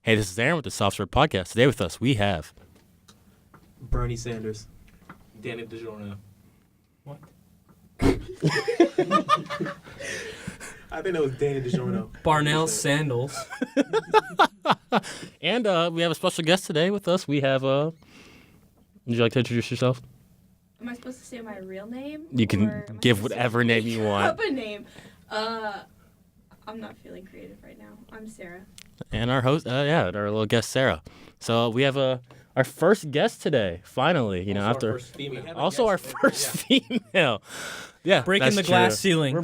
Hey, this is Aaron with the Soft Serve Podcast. Today with us, we have... Bernie Sanders. Danny DiGiorno. What? I think that was Danny DiGiorno. Barnell Sandals. And we have a special guest today with us. We have... Would you like to introduce yourself? Am I supposed to say my real name? You can or am I give supposed to whatever name you want. Up a name. I'm not feeling creative right now. I'm Sarah. And our host, our little guest, Sarah. So we have our first guest today, finally. You know, Also after... our first female. Also our first female. Yeah, Breaking that's the true. glass ceiling.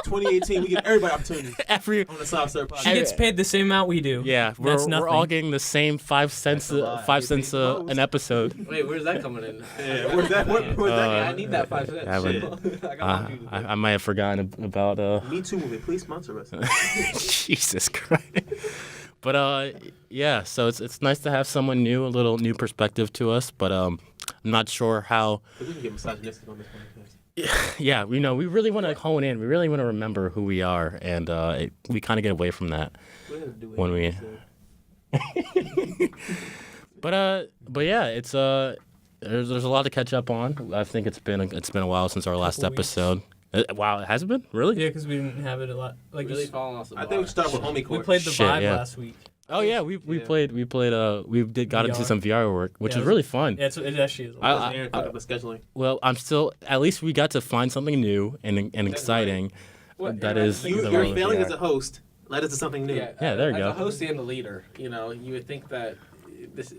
2018, we give everybody opportunity Every... on the Soft Serve Podcast. She gets paid the same amount we do. Yeah, That's we're all nothing. getting the same 5 cents, That's a lie. 5 You cents think most? an episode. Wait, where's that coming in? Yeah, where's that? Where's that? Yeah, I need that 5 cents. I would- Shit. I got my dues. I might have forgotten about Me Too movie. Please sponsor us. Jesus Christ. But yeah, so it's nice to have someone new, a little new perspective to us. But I'm not sure how. We can get misogynistic on this podcast. Yeah, we really want to hone in. We really want to remember who we are, and we kind of get away from that We're gonna do it. when we. But yeah, it's there's a lot to catch up on. I think it's been a while since our last Couple weeks. episode. Wow, it hasn't been? Really? Yeah, because we didn't have it a lot. Like Really just- falling off the I bar. think we should start with Homie we Court. played the Shit, vibe yeah. last week. Oh yeah, we Yeah. played got into VR. some VR work, which Yeah, was it was- really fun. Yeah, it actually is. I- Aaron fucked up the scheduling. Well, I'm still at least we got to find something new and exciting. What- That yeah, is I You, think the you're role of failing VR. as a host. Let us do something new. Yeah, Yeah, there you as go. a host and a leader, you would think that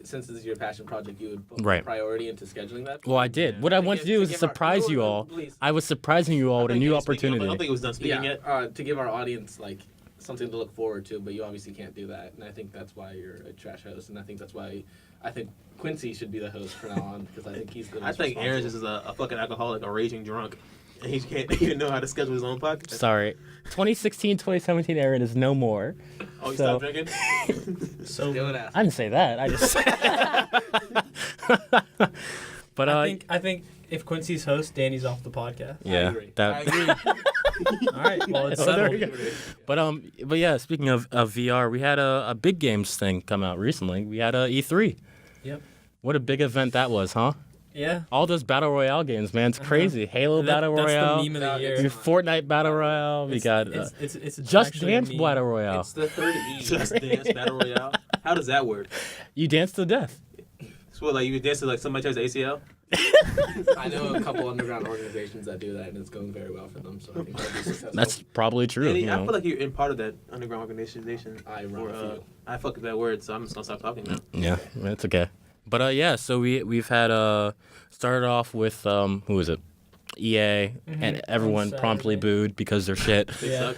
since this is your passion project, you would put Right. priority into scheduling that. Well, I did. What I wanted to do was surprise you all. Please. I was surprising you all I with a think new he was speaking, but I opportunity. don't think it was done speaking Yeah, yet. to give our audience like something to look forward to, but you obviously can't do that, and I think that's why you're a trash host, and I think that's why I think Quincy should be the host from now on because I think he's the. I most think Aaron responsible. just is a fucking alcoholic, a raging drunk, and he can't even know how to schedule his own podcast. Sorry, 2016, 2017 Aaron is no more. Oh, you So- stopped drinking? So Do it after. I didn't say that. I just. But I think if Quincy's host, Danny's off the podcast. yeah, agree. that. I agree. All right. Well, it's Oh, there settled. we go. But yeah, speaking of VR, we had a big games thing come out recently. We had a E3. Yep. What a big event that was, huh? Yeah. All those battle royale games, man, it's crazy. Halo battle That's royale, the meme of the year. your Fortnite battle royale. We got It's Just actually a Dance meme. battle royale. It's the third E. Just Dance Battle Royale. How does that work? You dance to death. So what, like you dance to like somebody tears the ACL? I know a couple underground organizations that do that, and it's going very well for them. So I think that'll be successful. That's probably true. And you I know. feel like you're in part of that underground organization. I run Or, a few. I fuck with that word, so I'm just gonna stop talking now. Yeah, it's okay. But yeah, so we've had started off with who is it? EA, and everyone On promptly Saturday. booed because they're shit. Yeah.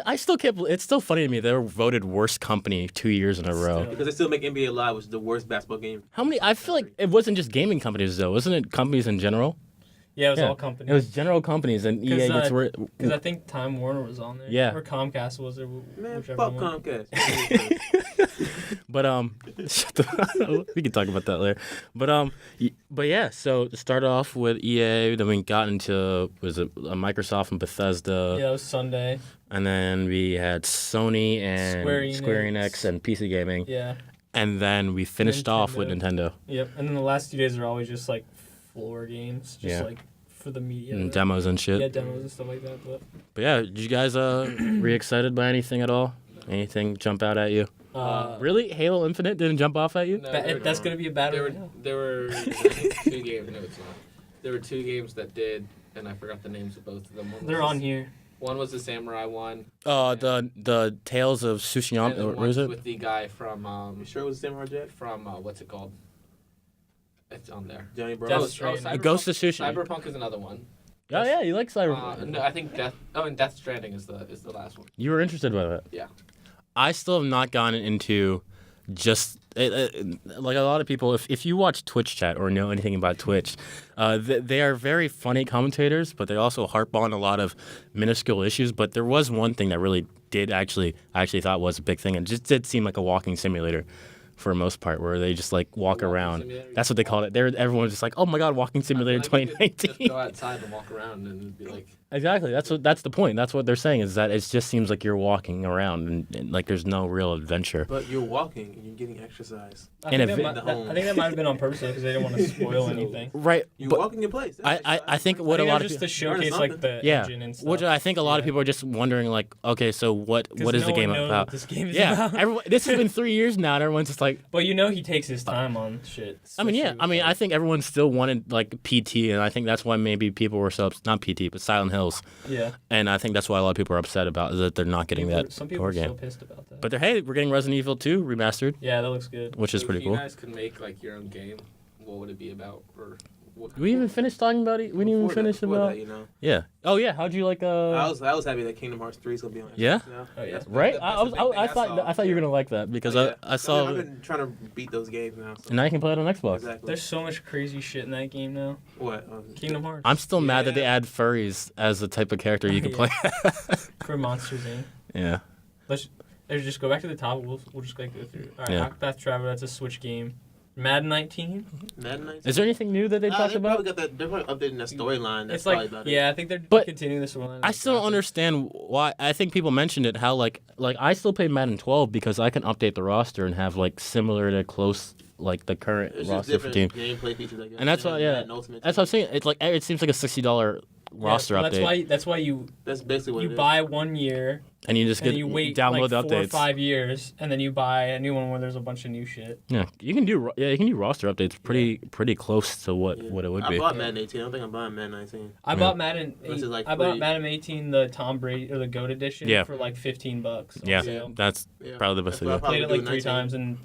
I still can't. It's still funny to me they were voted worst company 2 years in a row. Still. Because they still make NBA Live, which is the worst basketball game. How many? I feel like it wasn't just gaming companies though, wasn't it? Companies in general. Yeah, it was Yeah. all companies. It was general companies, and EA gets Because I think Time Warner was on there. Yeah. Or Comcast was there. Man, whichever fuck one. Comcast. But shut the, we can talk about that later. But yeah. So to start off with EA, then we got into Microsoft and Bethesda, Yeah, that was Sunday. and then we had Sony and Square Enix Enix. and PC gaming, Yeah. and then we finished off with Nintendo Yep. And then the last 2 days are always just like floor games, just Yeah. like for the media. and demos and shit. Yeah, demos and stuff like that. But yeah, did you guys were you excited by anything at all? Anything jump out at you? But Really, Halo Infinite didn't jump off at you? No, that's gonna be a battle. There were I think 2 games. No, it's not. There were 2 games that did, and I forgot the names of both of them. One was They're on here. One was the samurai one. The Tales of And Tsushima, then or one is it? with the guy from You sure it was Samurai Jack? from what's it called? It's on there. Johnny Death Bravo? Stranding. Cyberpunk- Ghost of Tsushima. Cyberpunk is another one. Oh yeah, you like Cyberpunk. No, I think Death. Oh, and Death Stranding is the last one. You were interested by that. Yeah. I still have not gotten into just like a lot of people. If you watch Twitch chat or know anything about Twitch, they are very funny commentators, but they also harp on a lot of minuscule issues. But there was one thing that really did I actually thought was a big thing, and just did seem like a walking simulator. For the most part, where they just like walk Walking around. simulator? That's what they called it. Everyone was just like, "Oh my God, Walking Simulator I feel like you could 2019." Just go outside and walk around and it'd be like. Exactly. That's the point. That's what they're saying is that it just seems like you're walking around and like there's no real adventure. But you're walking and you're getting exercise. I And think, if that I think that might have been on purpose because they didn't want to spoil anything. Right. You're But walking in place. I think what I a think lot that's of just people, to showcase like the yeah, engine and stuff. which I think a lot of Yeah. people are just wondering like, okay, so what is no the one game knows about? what this game is Yeah, about. everyone. This has been 3 years now, and everyone's just like, But you know he takes his time on shit. I mean, yeah. especially I mean, with, I think everyone still wanted like PT, and I think that's why maybe people were not PT, but Silent Hills, yeah. and I think that's why a lot of people are upset about is that they're not getting that Some people horror are so game. pissed about that. But hey, we're getting Resident Evil 2 remastered, yeah, that looks good. which is So pretty if cool. you guys could make like your own game, what would it be about? Or what? Did we even finish talking about it? We didn't even finish Before about. that, you know. Yeah. Oh yeah. How'd you like? I was happy that Kingdom Hearts 3 is gonna be on. Yeah? Xbox now. Oh, yeah. That's- Right. that's I the was. big thing I saw. thought you were gonna like that because Oh, yeah. I saw. I've been trying to beat those games now. So. And now you can play it on Xbox. Exactly. There's so much crazy shit in that game now. What? Kingdom Hearts I'm still mad that they Yeah. add furries as the type of character you can Yeah. play. for Monsters Inc. Yeah. Let's just go back to the top. We'll just like go through. All right, Yeah. Octopath Traveler. That's a Switch game. Madden 19. Madden 19? Is there anything new that they talked They about? probably got that. They're probably updating that storyline. That's It's like probably about yeah, it. I think they're But continuing this storyline. I still don't understand why. I think people mentioned it. How like I still play Madden 12 because I can update the roster and have like similar to close like the current It's just roster for team. different gameplay features. I guess. And that's why yeah, Madden Ultimate that's what I'm saying. It's like it seems like a $60 roster well, update, That's why you That's basically what it is. buy 1 year and you just and get you wait download like 4 or updates. 5 years and then you buy a new one where there's a bunch of new shit. Yeah, you can do roster updates pretty close to what it would be. I bought Madden 18. I don't think I'm buying Madden 19. I bought Madden. This is like I bought free. Madden 18, the Tom Brady or the GOAT edition Yeah. for like $15. on Yeah, sale. that's Yeah. probably the best That's what thing. I Played it probably like do 3 19. times and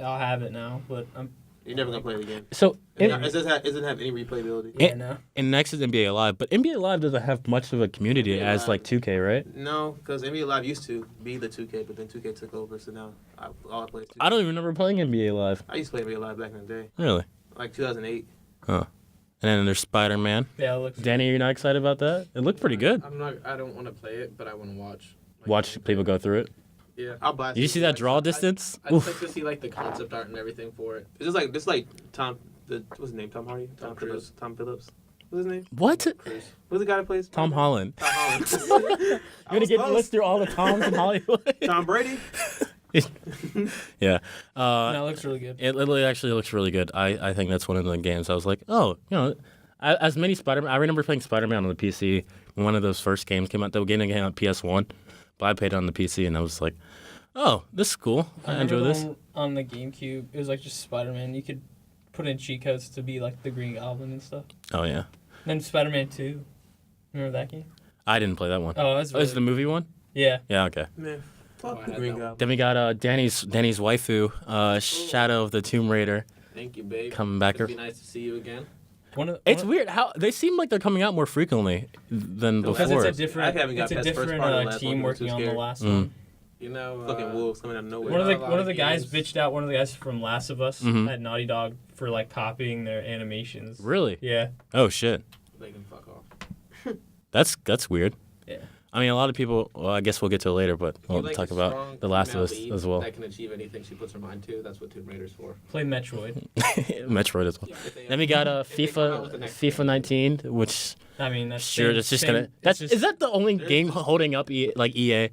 I'll have it now. But I'm You're never gonna play it again. So It doesn't have any replayability. yeah no. and next is NBA Live, but NBA Live doesn't have much of a community NBA as Live. like 2K, right? No, because NBA Live used to be the 2K, but then 2K took over, so now all I play is 2K. I don't even remember playing NBA Live. I used to play NBA Live back in the day, Really? like 2008. And then there's Spider-Man. Yeah, it looks. Danny, you're not excited about that? It looked pretty good. I'm not. I don't want to play it, but I want to watch. like, Watch gameplay. people go through it. Yeah. I'll buy. Did you see that draw distance? I just Oof. like to see like the concept art and everything for it. It's just like Tom. What's his name? Tom Hardy. Tom Phillips. Cruise. Tom Phillips. What's his name? What? Cruise. Who's the guy that plays Tom Holland. Tom Holland. You're gonna get list through all the Toms in Hollywood. Tom Brady. Yeah. No, it looks really good. It literally actually looks really good. I think that's one of the games I was like, oh, as many Spider-Man. I remember playing Spider-Man on the PC when one of those first games came out. The game came out on PS1, but I played it on the PC and I was like, oh, this is cool. I remember enjoy the this. one on the GameCube. It was like just Spider-Man. You could put in cheat codes to be like the Green Goblin and stuff. Oh yeah, Then Spider-Man 2. Remember that game? I didn't play that one. Oh, that's Oh, is it the movie one? yeah. Yeah, okay. Man, Oh, fuck I the had Green that one. Goblin. Then we got Danny's waifu, Shadow of the Tomb Raider, Thank you, babe. coming back. It'd be nice to see you again. It's weird how they seem like they're coming out more frequently than Because before. Because it's a different, I haven't got it's a past the first different part of the last team one, I'm working too on the scared. last Mm. one. You know, Fucking wolves coming out of nowhere. One of a lot the of guys games. bitched out one of the guys from Last of Us Mhm. at Naughty Dog for like copying their animations. Really? Yeah. Oh shit. They can fuck off. That's weird. Yeah. I mean, a lot of people. Well, I guess we'll get to it later, but You we'll like talk a about strong The Last of female Us lead as well. That can achieve anything she puts her mind to. That's what Tomb Raider's for. Play Metroid. Metroid as well. If they, Then we got if they come out with the next FIFA 19, which I mean, that's sure that's just gonna. Is that the only game holding up EA? Like it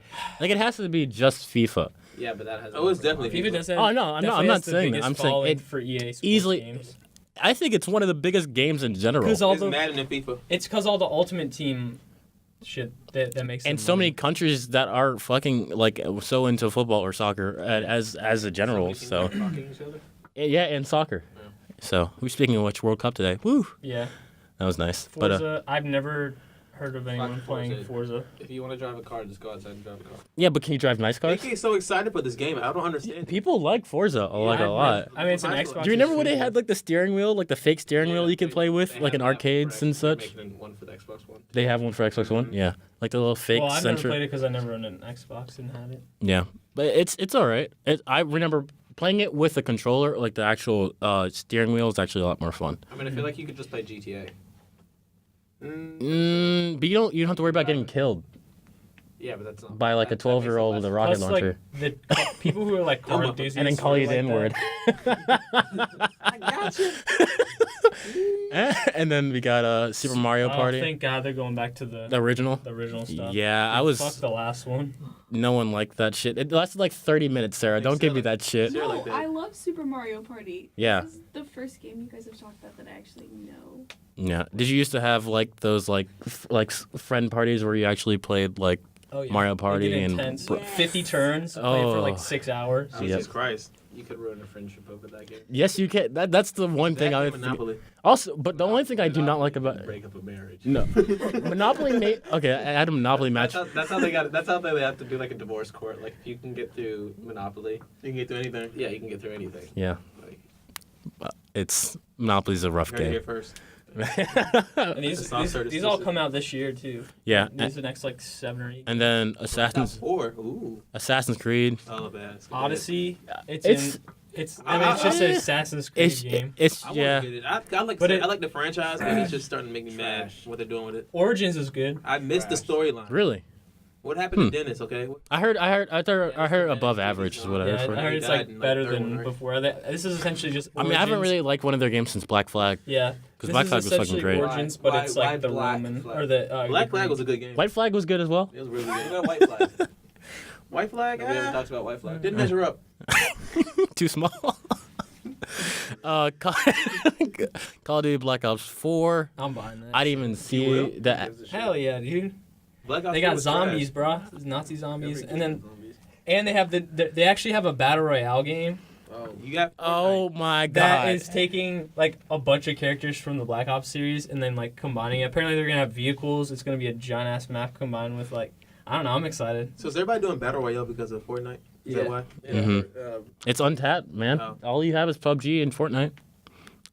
has to be just FIFA. Yeah, but that has. Oh, it's definitely FIFA does have. Oh, no, I'm definitely not has the saying that. biggest I'm saying following it for EA sports easily- games. I think it's one of the biggest games in general. Because all It's the Madden and FIFA. it's because all the Ultimate Team shit that makes And them so many money. countries that are fucking like so into football or soccer as a general. So Talking each other. yeah, and soccer. So we're speaking of which World Cup today. Woo, Yeah, that was nice. Forza. I've never heard of anyone Fuck playing Forza. Forza. If you want to drive a car, just go outside and drive a car. Yeah, but can you drive nice cars? They get so excited for this game. I don't understand. People like Forza a lot. I mean, it's an Xbox. Do you remember when they exclusive. had like the steering wheel, like the fake steering wheel you could play with, They like have in that arcades for and Xbox. They're such? making one for the Xbox One. They have one for Xbox One. Yeah, like the little fake Well, I've never center. played it because I never owned an Xbox and had it. Yeah, but it's all right. I remember playing it with a controller, like the actual steering wheel is actually a lot more fun. I mean, I feel like you could just play GTA. But you don't have to worry about getting killed. Yeah, but that's not. by like a that makes it 12-year-old less with a rocket Plus, launcher, like the people who are like car enthusiasts, and then call you the N-word. I got you. And then we got Super Mario Party, Thank God they're going back to the original. the original stuff. Yeah, I Dude, was. Fuck the last one. No one liked that shit. It lasted like 30 minutes, Sarah. Don't give me that shit. Sure, No, like that. I love Super Mario Party. Yeah. This is the first game you guys have talked about that I actually know. Yeah. Did you used to have like those like friend parties where you actually played like Oh yeah. Mario They Party get and intense. Yes. 50 turns. Play for Oh. like 6 hours. Yep. Jesus Christ. You could ruin a friendship over that game. yes, you can. That's the one thing That I and would Monopoly. also. But the only thing I do not like about Break up a marriage. no Monopoly. Okay, I had a Monopoly match. That's how they got. That's how they have to do like a divorce court. Like if you can get through Monopoly, You can get through anything. yeah, you can get through anything. Yeah, Like, it's Monopoly's a rough Heard it here game. first. And these It's not certain these all exclusive. come out this year too. Yeah, These are the next like 7 or 8. and then Top Assassin's 4. Ooh. Creed. Oh, bad. It's good. Odyssey. It's- I mean, it's just an Assassin's Creed game. It's I yeah. want to get it. I like. But I like the franchise, but it's just starting to make me mad Trash. what they're doing with it. Origins is good. I missed the storyline. Really. What happened to Dennis? Okay. I heard above average is what I Yeah, heard I from it. heard He it's died like in, like, better third than one, right? before. This is essentially just. I mean, I haven't Origins. really liked one of their games since Black Flag. Yeah. 'Cause This Black is Flag was fucking essentially great. Origins, but Why- it's why like the Black Roman Flag? or the. Black the Flag Greek. was a good game. White Flag was good as well. It was really What good. about White Flag? White Flag. We haven't talked about White Flag. Didn't measure up. Too small. Call of Duty Black Ops 4. I'm buying that. I didn't even see will? that. Hell yeah, dude. Black Ops They 4 got was zombies, trash. bro. Nazi zombies, Every and then zombies. and they have they actually have a battle royale game Oh, You got. Oh my god. that is taking like a bunch of characters from the Black Ops series and then like combining it. Apparently they're gonna have vehicles. It's gonna be a giant ass map combined with like I don't know. I'm excited. So is everybody doing battle royale because of Fortnite? Is that why? Yeah. Mhm. It's untapped, man. Oh. All you have is PUBG and Fortnite.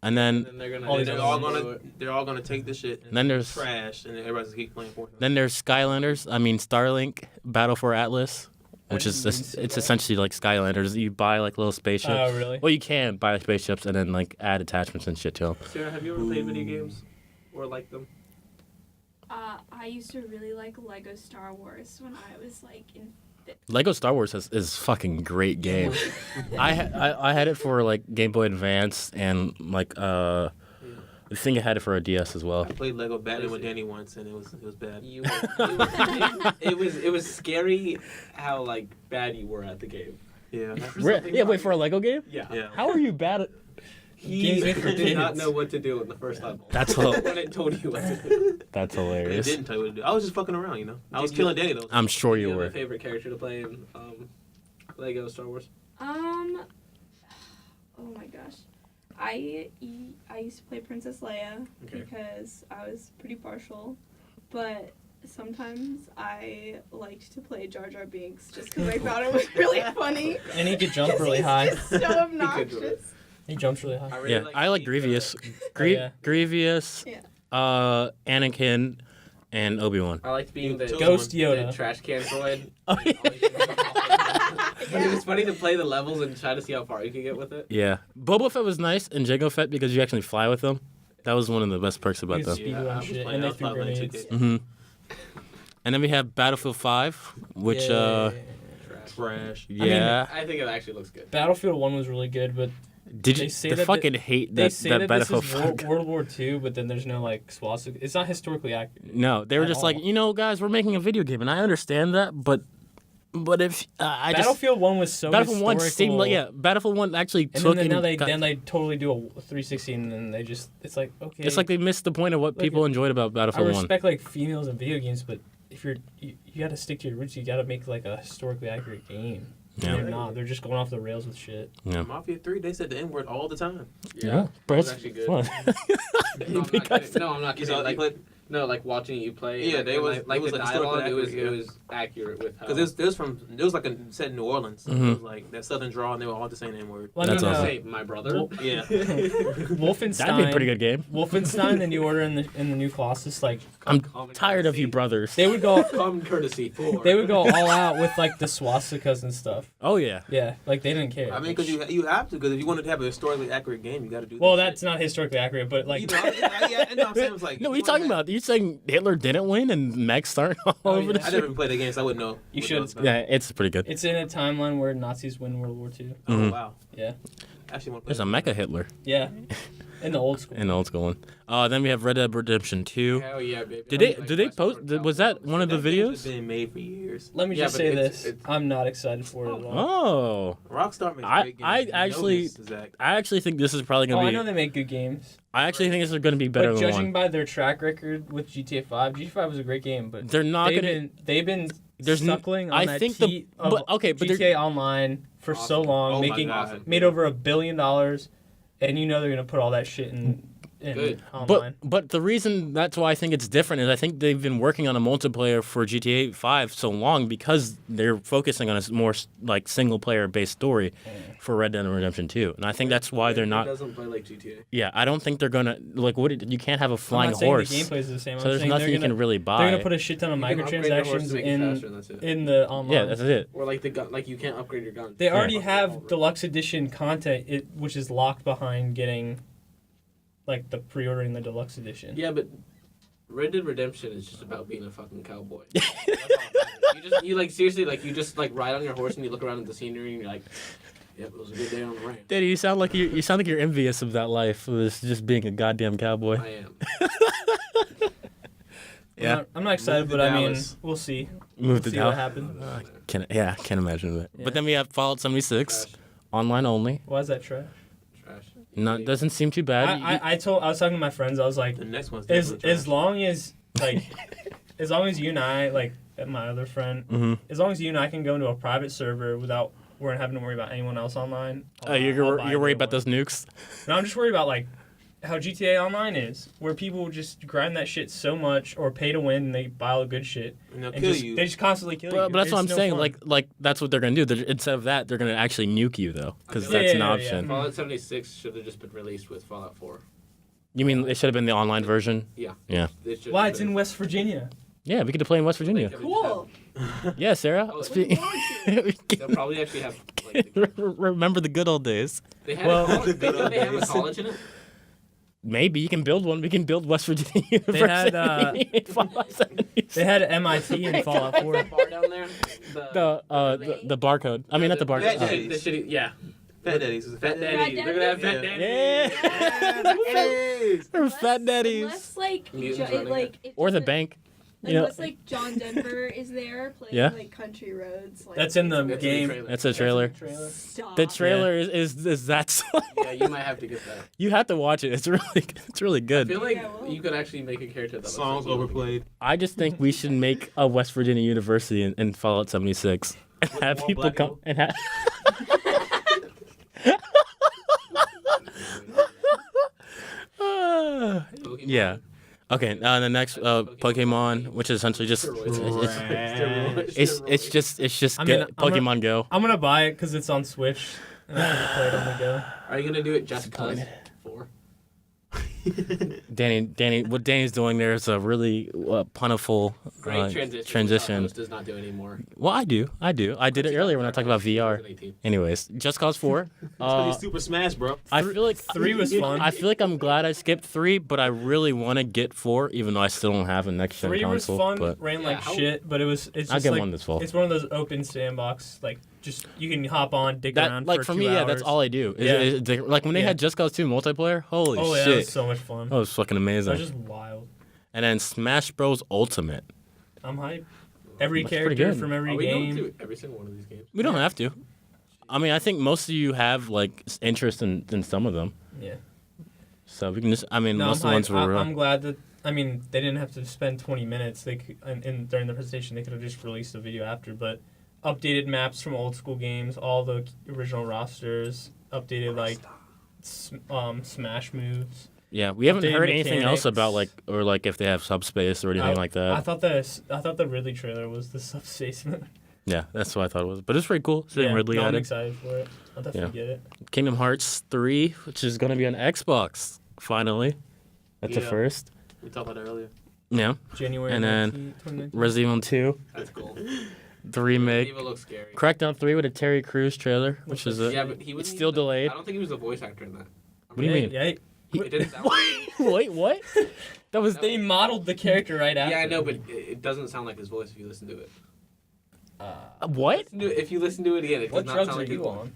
And then And then they're gonna. Oh, do they're They're all all gonna. gonna. They're all gonna take this shit. And Then there's- trash, and then everybody's gonna keep playing Fortnite. then there's Skylanders. I mean Starlink Battle for Atlas, which is didn't see it's that. essentially like Skylanders. You buy like little spaceships. Oh really? Well, you can buy spaceships and then like add attachments and shit to them. Sarah, have you ever played video games or liked them? I used to really like Lego Star Wars when I was like in Lego Star Wars is fucking great game. I had it for like Game Boy Advance and like I think I had it for a DS as well. I played Lego Batman with Danny once, and it was bad. You. It was scary how like bad you were at the game. Yeah. Yeah, wait for a Lego game? Yeah. Yeah. How are you bad at? He Games made for did not kids. know what to do in the first level. That's when hil- it told you what to do. That's It hilarious. didn't tell you what to do. I was just fucking around, you know. I was Did killing you- Danny though. I'm sure You you have a were. favorite character to play in Lego Star Wars? oh my gosh. I used to play Princess Leia Okay. because I was pretty partial, but sometimes I liked to play Jar Jar Binks just because I thought it was really funny. And he could jump really He's high. just so obnoxious. He jumps really high. really Yeah, I like the, Grievous. yeah. Grievous, Yeah. Anakin, and Obi-Wan. I liked being the Ghost the Yoda. trash can droid. Oh, yeah. But it was funny to play the levels and try to see how far you could get with it. Yeah, Boba Fett was nice, and Jango Fett because you actually fly with them. That was one of the best perks about He's them. speed Yeah, I run was shit, playing- and I they was threw probably playing grenades. 2K. hmm And then we have Battlefield 5, which Yeah. Trash. Trash. yeah. I think it actually looks good. Battlefield 1 was really good, but Did they you? say They that fucking hate they that say that that this Battlefield is 5. World War II, but then there's no like swastika. It's not historically accurate. No, they were at just like, all. you know, guys, we're making a video game, and I understand that, but if I just Battlefield 1 was so Battlefield 1 historical, seemed like Battlefield 1 actually And took then now they got- then they totally do a 360 and then they just it's like okay. it's like they missed the point of what Look, people enjoyed about I Battlefield 1. respect like females in video games, but if you got to stick to your roots, you got to make like a historically accurate game. And Yeah. They're not. They're just going off the rails with shit. Yeah. Mafia 3, they said the N word all the time. Yeah, It but was it's actually good. fun. No, I'm not Because- kidding. No, I'm not You kidding. saw that Like, clip? no, like watching you play. Yeah, like, they and, was- like it was the like historically dialogue. It accurate, was accurate with how. Because it was like set in New Orleans. So Mhm. It was like that southern draw, and they were all just saying the N word. Well, That's no, no, awesome. say my brother. Well- Yeah. Wolfenstein. That'd be a pretty good game. Wolfenstein, the New Order, and the new Colossus. Like I'm Common tired of you courtesy. brothers. they would go. Common courtesy for. They would go all out with like the swastikas and stuff. Oh yeah. Yeah, like they didn't care. I mean, because you have to, because if you wanted to have a historically accurate game, you got to do. Well, that that's not historically accurate, but like shit. You know, I know what I'm saying. It's like No, what are you you talking wanna about? You're saying Hitler didn't win and mechs aren't all over yeah. the I shit? never even played the game, so I wouldn't know. You what should. those about. Yeah, it's pretty good. It's in a timeline where Nazis win World War II. Oh Mhm. wow. Yeah. Actually, want to There's a mecha Hitler Yeah. In the old school. in the old school one. Then we have Red Dead Redemption 2. Hell yeah, baby. Did they post? Was that one of the It's videos? been made for years. Let me Yeah, just but say it's- this. I'm not excited for it at all. Oh, Rockstar makes I- great games. I You know actually- this, Zack. I actually think this is probably Oh, gonna I be. know they make good games. I actually think this is gonna be better But than judging one. by their track record with GTA 5, GTA 5 was a great game, but They're not they've gonna. been There's n- suckling on I that think heat of but they're- GTA Online for so Awesome. long, Oh my making God. made over $1 billion, and you know they're gonna put all that shit in Good. online. But the reason that's why I think it's different is I think they've been working on a multiplayer for GTA 5 so long because they're focusing on a more like single player based story for Red Dead Redemption 2, and I think that's why they're It not. doesn't play like GTA. Yeah, I don't think they're gonna like. You can't have a I'm flying not saying horse, the gameplay is the same. so I'm there's saying nothing they're you gonna, can really buy. They're gonna put a shit ton of You can upgrade your horse microtransactions to make it faster, and that's it. in the online. Yeah, that's it. Or like the gun, like you can't upgrade your gun. They already Yeah. have deluxe edition content, which is locked behind getting, like the pre-ordering the deluxe edition. Yeah, but Red Dead Redemption is just about being a fucking cowboy. you like seriously like you just like ride on your horse and you look around at the scenery and you're like, yep, it was a good day on the ranch. Daddy, you sound like you sound like you're envious of that life, of this just being a goddamn cowboy. I am. Yeah, I'm not excited, Move to but I mean, Dallas. we'll see. move to See what Dallas. happens. Can't imagine that. Yeah. But then we have Fallout 76, Trash. online only. Why is that trash? Trash. Not doesn't seem too bad. I was talking to my friends. I was like, The next one's as definitely as trash. long as like, as long as you and I like my other friend, Mhm. as long as you and I can go into a private server without having to worry about anyone else online. I'll You're buy worried a about new those nukes. one. No, I'm just worried about like how GTA Online is, where people just grind that shit so much or pay to win and they buy all the good shit And they'll and kill just you. they just constantly kill you. But that's what I'm It's no saying. fun. Like that's what they're gonna do. Instead of that, they're gonna actually nuke you though, because Yeah, that's an yeah, yeah. option. Fallout 76 should have just been released with Fallout 4. You mean it should have been the online version? Yeah. Yeah. It should why have it's been- in West Virginia. Yeah, we could play in West Virginia. Like, Cool. Yeah, Sarah. Oh, Spe- we They'll can- probably actually have like the, Remember the good old days. they had Well- a college, The good they have a old days. college in it. Maybe you can build one. We can build West Virginia University. had, in Fallout 76. They had MIT in Fallout 4. That bar down there. the barcode. I mean, not the barcode. Fat The Daddy. shitty, yeah. Fat Daddies. Is it Fat Fat Daddy? Daddies. They're gonna have Fat Yeah. Daddies. Yeah. Daddies. Or fat daddies. Unless like, Mutants Jo- running like if Or the it's, bank. You know, Unless like John Denver is there playing Yeah. like country roads. Like, That's in the That's game. trailer. that's a trailer. Stop. The trailer is that song. Yeah, you might have to get that. You have to watch it. It's really I good. feel like Yeah, well. you could actually make a character that looks Songs like you. overplayed. I just think we should make a West Virginia University in Fallout 76 and have more people black come people? and have. Pokemon. Yeah. Okay. The next Pokemon, which is essentially just it's just I mean, go- Pokemon Go. I'm gonna buy it because it's on Switch and I can play it on the go. Are you gonna do it just cause? Four. Danny, what Danny's doing there is a really puniful Great transition. transition. Host does not do anymore. Well, I do. I did it earlier when I talked about VR. 2018. Anyways, Just Cause 4. Super Smash, bro. I feel like 3 was fun. I feel like I'm glad I skipped 3, but I really want to get 4, even though I still don't have a next gen 3 was console. fun, But ran Yeah, like how- shit, but it's I'll just get like, one this fall. it's one of those open sandbox, like just you can hop on, dig That around like for for 2 me, yeah, hours. that's all I do. Yeah. Like when they Yeah. had Just Cause 2 multiplayer, holy Oh yeah, shit, it was so much fun. that was fucking That amazing. was just wild. And then Smash Bros Ultimate. I'm hyped. Every That's pretty character good. from every Are we going game. to every single one of these games? We don't have to. I mean, I think most of you have like interest in some of them, Yeah. so we can just. I mean, No, most I'm of the ones hyped. were. I'm glad that. I mean, they didn't have to spend 20 minutes. They could, and during the presentation, they could have just released a video after. But updated maps from old school games, all the original rosters, updated like Smash moves. Yeah, we haven't updated heard anything else mechanics. about like if they have subspace or anything like that. I thought the Ridley trailer was the subspace move. Yeah, that's what I thought it was. But it's pretty cool. Seeing Yeah, Ridley no, at I'm it. excited for it. I'll definitely get it. Kingdom Hearts 3, which is going to be on Xbox finally. That's the Yeah. first. We talked about that earlier. Yeah. January And then 2019. Resident Evil 2, That's cool. the remake. Evil looks scary. Crackdown 3 with a Terry Crews trailer, which is a. Yeah, but he was It's still delayed. I don't think he was a voice actor in that. What do you mean? Yeah, It didn't sound like Wait, what? That was They modeled the character right after. Yeah, I know, but it doesn't sound like his voice if you listen to it. what? If you listen to it again, it What does not drugs sound are like his you voice. on?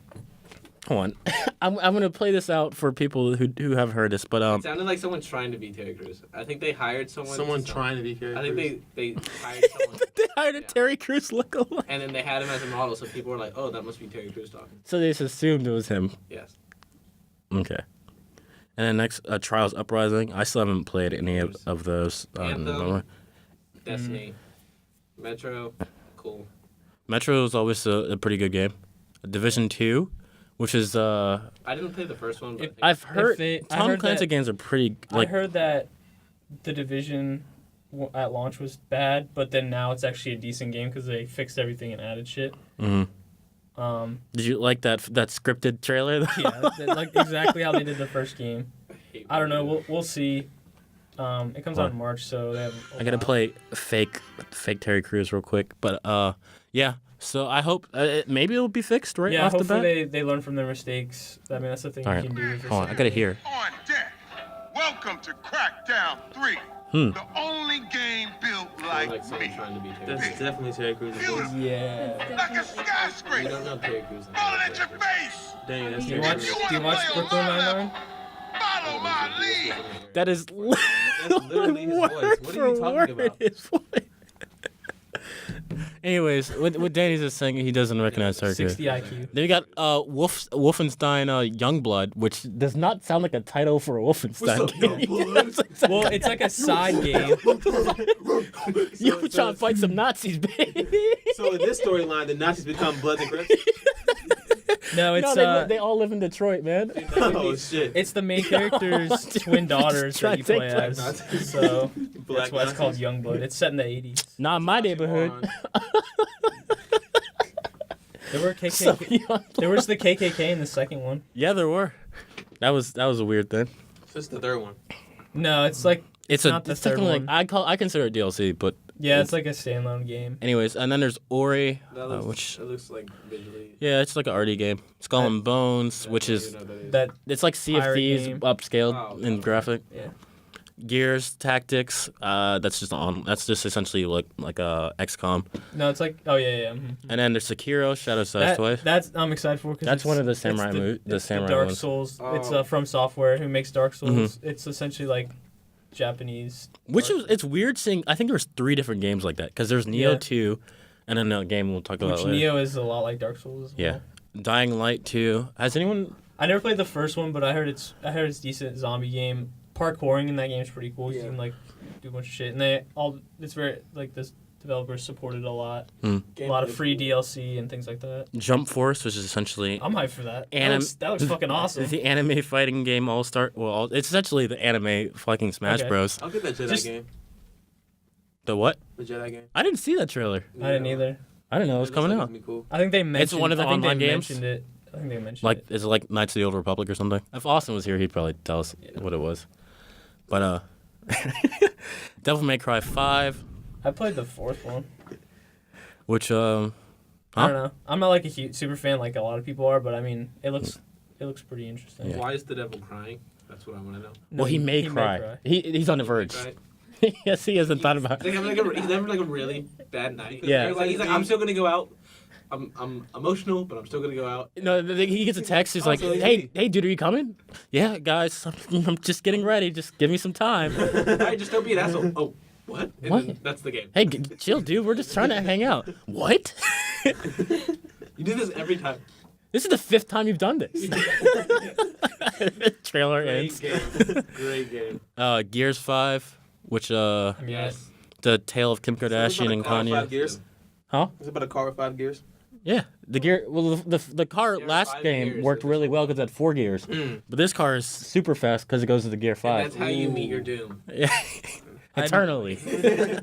Hold on. I'm gonna play this out for people who have heard this, but It sounded like someone trying to be Terry Crews. I think they hired someone. Someone to trying to be Terry I think Crews. they hired someone. they hired a Yeah. Terry Crews lookalike. And then they had him as a model, so people were like, "Oh, that must be Terry Crews talking." So they just assumed it was him. Yes. Okay. And then next, Trials Uprising. I still haven't played any of those. Anthem. Destiny. Metro. Cool. Metro is always a pretty good game. Division 2, which is I didn't play the first one, but I've heard I Tom heard Clancy that- games are pretty like I heard that the Division at launch was bad, but then now it's actually a decent game because they fixed everything and added shit. Mhm. Did you like that scripted trailer? Yeah, like exactly how they did the first game. hate I don't know. when We'll see. It comes out in March, so they have. I gotta play fake Terry Crews real quick, but yeah. So I hope maybe it'll be fixed right Yeah, off the bat. hopefully they learn from their mistakes. I mean, that's the thing All you right. can do. Is Hold on, I gotta hear. On deck. Welcome to Crackdown 3. The only game built Sounds like like someone me. trying to be Terry That's Crews. definitely Terry Crews' voice. Yeah. Like a You skyscraper don't know Terry Crews. falling at your face. Dang, that's Do you Terry watch? Crews. Do you watch Brooklyn Nine-Nine? Follow my lead. That is That's literally his voice. What are you talking about? His voice. Anyways, what Danny's just saying, he doesn't recognize Terry Crews. 60 IQ. Then you got Wolfenstein Youngblood, which does not sound like a title for a Wolfenstein What's up, game. Youngblood? Well, it's like a side game. You trying to fight some Nazis, baby? So in this storyline, the Nazis become Bloods and Crips? No, it's No, they all live in Detroit, man. Oh, shit. it's the main character's twin daughters trying that you to play take as. Nazis. So Black that's why it's called Nazis. Youngblood. It's set in the 80s. Not in my neighborhood. There were KKK. So young. There was the KKK in the second one. Yeah, there were. That was a weird thing. This is the third one. No, it's like It's not the third technically one. I consider it DLC, but Yeah, it's like a standalone game. anyways, and then there's Ori, That looks, which it looks like visually. yeah, it's like an arty game. Skull and Bones, which is That it's like Sea of pirate Thieves game. upscaled Oh, in okay. graphic. yeah. Gears Tactics, that's just essentially like a XCOM. No, it's like yeah. Mhm. And then there's Sekiro, Shadow Size Toy. That's I'm excited for because That's one of the samurai the it's samurai Dark ones. Souls. It's Oh. from Software who makes Dark Souls. Mm-hmm. It's essentially like Japanese. Which was it's weird seeing. I think there's 3 different games like that because there's Neo Yeah. 2, and then a game we'll talk about Which later. Neo is a lot like Dark Souls as well. Yeah, Dying Light 2. Has anyone? I never played the first one, but I heard it's decent zombie game. Parkouring in that game is pretty cool. You Yeah. can like do a bunch of shit, and it's very like this developers supported a lot. Hmm. A lot of free DLC and things like that. Jump Force, which is essentially I'm hyped for that. Anim- That looks fucking awesome. the anime fighting game All Star. Well, it's essentially the anime fucking Smash Okay. Bros. I'll get that Jedi Just- game. The what? The Jedi game. I didn't see that trailer. I didn't either. I didn't know it was looks coming like out. It's gonna be cool. I think they mentioned. one of the I think online they games? mentioned it. I think they mentioned Like, it. is it like Knights of the Old Republic or something? If Austin was here, he'd probably tell us what it was. But Devil May Cry 5, I played the fourth one. which I Huh? don't know. I'm not like a huge super fan like a lot of people are, but I mean, it looks pretty interesting. Yeah. Why is the devil crying? That's what I want to know. No, well, he may cry. He's on the verge. Right? Yes, he hasn't thought about. He's having like a really bad night. Yeah. He's like, I'm still gonna go out. I'm emotional, but I'm still gonna go out. No, he gets a text. He's like, so he's "Hey, ready. hey, dude, are you coming?" Yeah, guys, I'm just getting ready. Just give me some time. I just don't be an asshole. Oh, what? And What? then that's the game. Hey, chill, dude. We're just trying to hang out. What? You do this every time. This is the 5th time you've done this. Trailer ends. Great game. Gears 5, which Yes. the tale of Kim Kardashian and Five Kanye. gears. Huh? Is it about a car with 5 gears? Yeah, the gear. Well, the car There's last 5 game gears, worked there's really well because it had 4 gears. But this car is super fast because it goes to the gear And 5. that's how you meet your doom. Yeah. Eternally.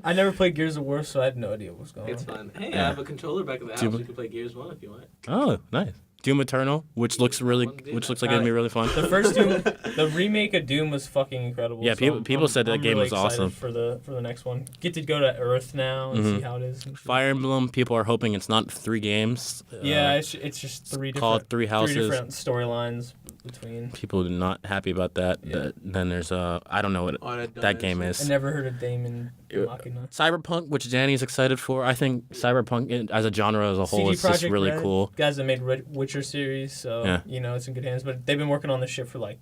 I never played Gears of War, so I had no idea what was going It's on. fun. Hey, Yeah. I have a controller back at the house. Doom- You can play Gears 1 if you want. Oh, nice. Doom Eternal, which looks like it's gonna be really fun. The first Doom, the remake of Doom was fucking incredible. Yeah, so people said that I'm game really was excited awesome. for the next one. Get to go to Earth now and see how it is. and shit. Fire Emblem, people are hoping it's not 3 games. Yeah, it's just three called different Three Houses. three different storylines. between. People are not happy about that. Then there's I don't know what that game I is. never heard of Damon Machina. Cyberpunk, which Danny's excited for. I think Cyberpunk as a genre as a whole CD is just Projekt really Red, cool. Guys that made Witcher series, so Yeah. it's in good hands. But they've been working on this shit for like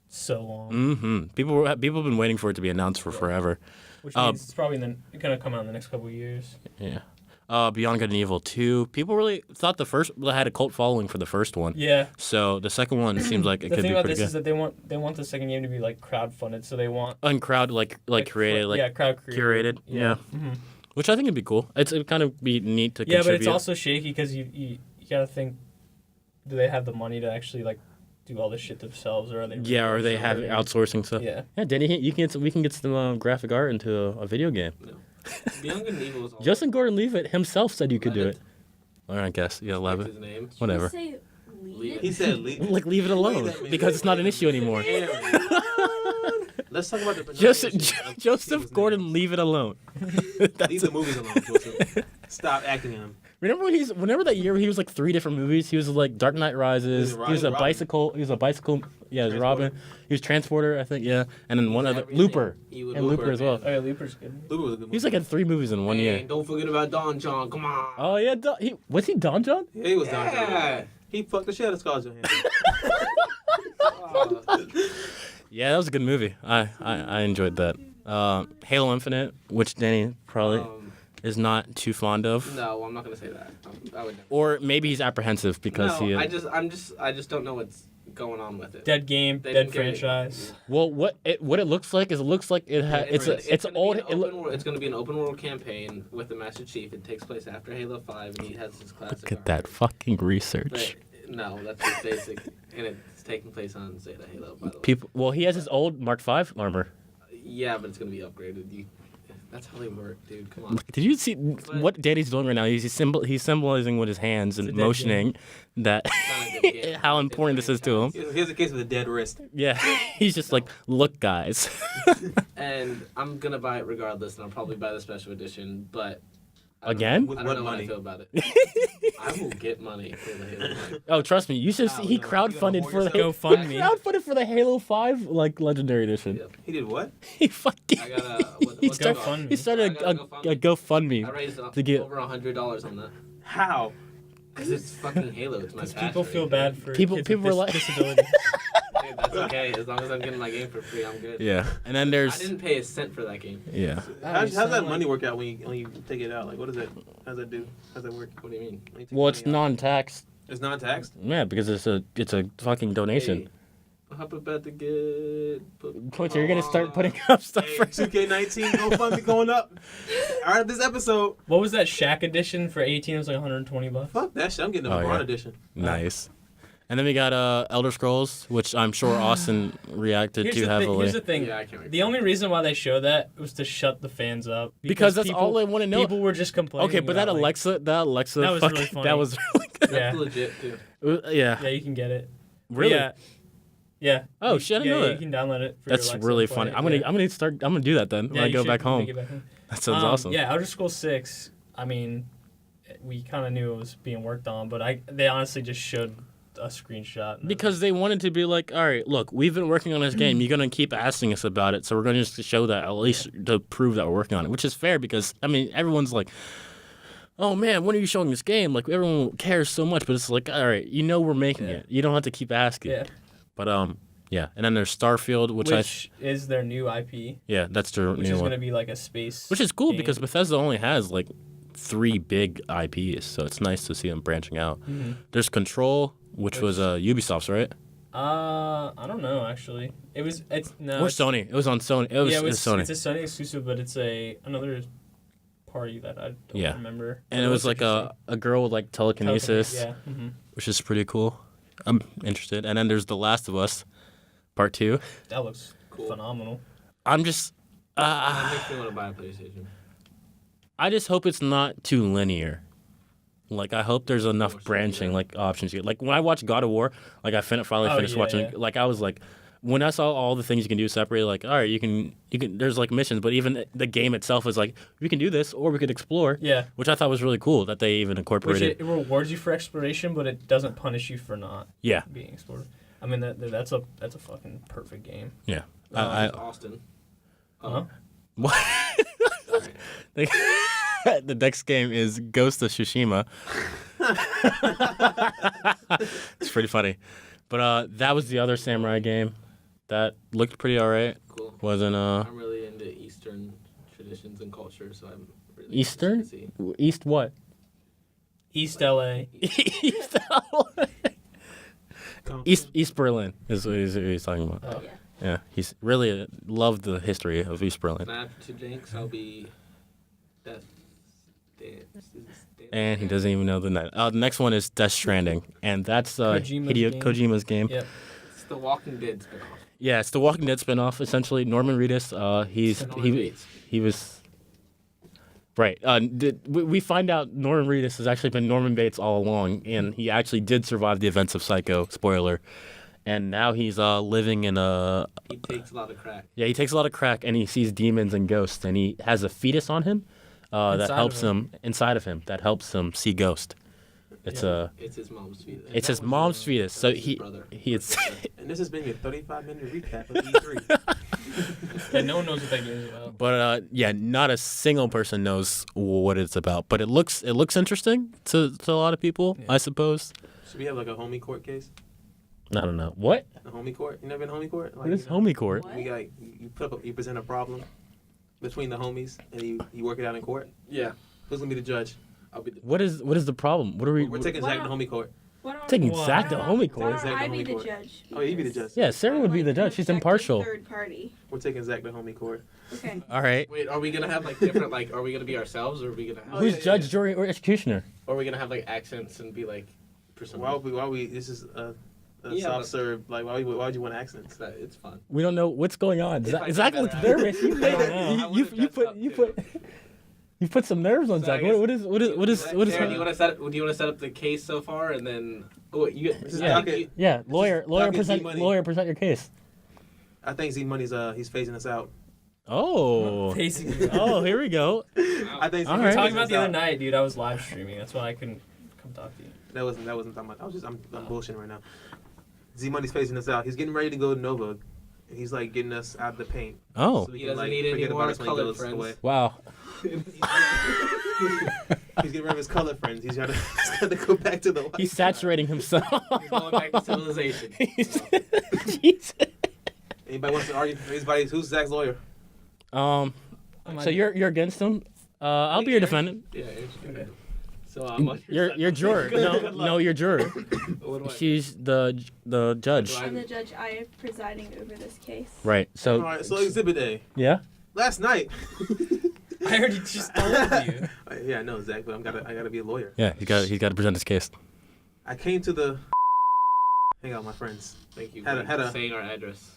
so long, Mm-hmm. People have been waiting for it to be announced for forever. which means it's probably gonna come out in the next couple of years. Yeah. Beyond Good and Evil 2. People really thought the first had a cult following for the first one. Yeah. So the second one seems like it The could thing be about pretty this is good. that they want the second game to be like crowdfunded, so they want And crowd created crowd curated. Yeah. Mhm. Which I think would be cool. It'd kind of be neat to Yeah, contribute. but it's also shaky because you gotta think, do they have the money to actually like do all this shit themselves, or are they? Yeah, or they have outsourcing stuff. Yeah. Yeah, Danny, we can get some graphic art into a video game. No. Beyond Good and Evil is all Justin Gordon-Levitt himself said you could do it. Levitt. Or I guess, yeah, That's Levitt. his name. Whatever. Did you say leave He it? said, Like, leave it alone Wait a minute, because it's not an wait a issue anymore. Let's talk about the Joseph, pronunciation of Joseph people's Gordon, names. leave it alone. Leave the movies alone, Joseph. Stop acting in them. Remember whenever that year he was like 3 different movies. He was like Dark Knight Rises. He was He was a Robin. bicycle. He was a bicycle. Yeah, he was Transporter. Robin. He was Transporter, I think. Yeah, and then one other Everything. Looper He was and Looper as well. Oh yeah, Looper's good. Looper was a good movie. He's like in 3 movies in one Hey, year. don't forget about Don John. Come on. Oh yeah, was he Don John? Yeah, he was Don Yeah. John. He fucked the shit out of Scarlett Johansson. Yeah, that was a good movie. I enjoyed that. Halo Infinite, which Danny probably is not too fond of, No, I'm not gonna say that. I would never. or maybe he's apprehensive because No, he. I just don't know what's going on with it. Dead game, They dead didn't give it- franchise. Well, what it looks like is it looks like it it's gonna old. be an open world, it's going to be an open world campaign with the Master Chief. It takes place after Halo 5, and he has his classic. Look at that fucking research. But, no, that's just basic, and it's taking place on Zeta Halo. By the way. People. Well, he has his old Mark V armor. Yeah, but it's going to be upgraded. That's how they work, dude. Come on. Did you see what Danny's doing right now? He's symbolizing with his hands and It's a dead motioning that Not a good game. how important this is to him. Here's a case with a dead wrist. Yeah, he's just like, look, guys. And I'm gonna buy it regardless, and I'll probably buy the special edition. But I don't Again? know. With I don't what know money? how I feel about it. I will get money for the Halo. Oh, trust me, you should. Wow, He you gonna crowdfunded for the hoard yourself? he GoFundMe. crowdfunded for the Halo 5 like legendary edition. Yep. He did what? He fucking. I got a. He What's started, it called? he started I got a GoFundMe I raised to get over $100 on that. How? Because it's fucking Halo. It's my Because passion. people feel bad for People- kids people with were like- disabilities. Dude, that's okay. As long as I'm getting my game for free, I'm good. yeah. And then I there's didn't pay a cent for that game. yeah. How's that money work out when you take it out? Like, what does it? How's that do? How's that work? What do you mean? When you take Well, it's money out? non-taxed. It's non-taxed. Yeah, because it's a fucking donation. Hey, I'm about to get. Quincy, you're gonna start putting up stuff Hey, for 2K19 GoFundMe going up. All right, this episode. What was that Shaq edition for 18? It was like $120. Fuck that shit. I'm getting a Oh, LeBron yeah. edition. Nice. And then we got Elder Scrolls, which I'm sure Austin reacted Here's to the thing. heavily. Here's the thing. Yeah, I can't. The only reason why they showed that was to shut the fans up. Because that's people- all I wanna know. People were just complaining. Okay, but that about, like, Alexa, That was fucking, really funny. that was really good. Yeah. That's legit too. Yeah. Yeah, you can get it. But Really? Yeah. Yeah. Oh shit, I didn't know You that. can download it. For That's your Alexa really and play funny. it, I'm yeah. gonna do that then when Yeah, I you go should back when you home. get back home. That sounds awesome. Yeah, Elder Scrolls 6. I mean, we kind of knew it was being worked on, but they honestly just showed a screenshot. and Because they wanted to be like, all right, look, we've been working on this game. You're gonna keep asking us about it, so we're gonna just show that at least to prove that we're working on it, which is fair because I mean everyone's like, oh man, when are you showing this game? Like everyone cares so much, but it's like, all right, we're making it. You don't have to keep asking. Yeah. But yeah, and then there's Starfield, which is their new IP, yeah, that's their which new is one, going to be like a space. which is cool game. because Bethesda only has like 3 big IPs, so it's nice to see them branching out. Mm-hmm. There's Control, which was Ubisoft's, right? I don't know actually. It's Or it's- Sony. It was on Sony. It was, yeah, it was Sony. it's a Sony exclusive, but it's another party that I don't Yeah. remember. And it was like a girl with like telekinesis, Yeah. Mm-hmm. which is pretty cool. I'm interested. And then there's The Last of Us, Part 2. That looks Cool. phenomenal. I'm just, It makes me want to buy a PlayStation. I just hope it's not too linear. Like I hope there's enough Or something, branching, yeah. like options. Like when I watched God of War, like I finally Oh, finished yeah, watching. yeah. Like I was like, when I saw all the things you can do separately, like all right, you can. There's like missions, but even the game itself is like we can do this or we could explore. Yeah. Which I thought was really cool that they even Which incorporated. it rewards you for exploration, but it doesn't punish you for not Yeah. being explored. I mean, that's a fucking perfect game. Yeah. Austin. Huh? What? The next game is Ghost of Tsushima. It's pretty funny. But that was the other samurai game. That looked pretty alright. Cool. Wasn't I'm really into Eastern traditions and culture, so I'm really Eastern? interested to see. East what? East LA. East East Berlin is what he's talking about. Oh. Yeah. Yeah, he's really loved the history of East Berlin. Map to Jinx, I'll be Death Dance. And he doesn't even know the net. The next one is Death Stranding, and that's Hideo Kojima's game. Yep. It's the Walking Dead spinoff. Yeah, it's the Walking Dead spinoff. Essentially, Norman Reedus. Norman Bates. He was right. We find out Norman Reedus has actually been Norman Bates all along, and he actually did survive the events of Psycho. Spoiler. And now he's living in a. He takes a lot of crack. Yeah, he takes a lot of crack, and he sees demons and ghosts, and he has a fetus on him that Inside helps of him inside of him that helps him see ghosts. It's It's his mom's fetus. it's his mom's fetus, so His he brother. it's And this has been your 35-minute recap of E3. Yeah, no one knows what that game is about. But yeah, not a single person knows what it's about. But it looks interesting to a lot of people, Yeah. I suppose. Should we have like a homie court case? I don't know what. A homie court? You never been homie court? Like, What is you know, homie court? What? We got you present a problem between the homies and you work it out in court. Yeah. Who's gonna be the judge? I'll be the What is the problem? What are we? We're taking Why Zack to don't- homie court. Why don't, Taking Why? Zack to why homie don't- court. Why don't I Zack be to the homie court. judge? Oh, you be the Because judge. Yeah, Sarah would be the judge. She's objective impartial. Third party. We're taking Zack to homie court. Okay. All right. Wait, are we gonna have like different like? Are we gonna be ourselves, or are we gonna have? Who's judge, jury, or executioner? Or are we gonna have like accents and be like? Why we? This is a Yeah, soft but- serve. Like why would you want accents? It's fun. We don't know what's going on. If I Zach did looks that, nervous. You I don't know. put some nerves on So Zach. I guess- What is Sarah, do you want to set? Do you want to set up the case so far, and then you? This is Yeah. docket. Yeah, lawyer Talking present Z-Money. your case. I think Z Money's he's phasing us out. Oh. Basically. Oh, here we go. I think All Z-Money's right. We were talking phasing about us the other out. night, dude. I was live streaming. That's why I couldn't come talk to you. That wasn't talking about. I'm bullshitting right now. Z Money's phasing us out. He's getting ready to go to Nova. And he's like getting us out of the paint. Oh. So we He can, doesn't like, need any forget more about us when he colored goes friends. away. Wow. He's getting rid of his color friends. He's got to go back to the white. He's saturating himself. He's going back to civilization. Jesus. Anybody wants to argue? Who's Zach's lawyer? So you're against him? I'll be your defendant. Yeah. Okay. So You're juror. No, you're juror. What do I? She's the judge. Do I'm the judge. I am presiding over this case. Right. All So right. So Exhibit A. yeah. Last night. I already just told you. Yeah, I know Zach, but I gotta be a lawyer. Yeah. He's got to present his case. I came to the. Hang out with my friends. Thank you Had a- for had a- saying our address.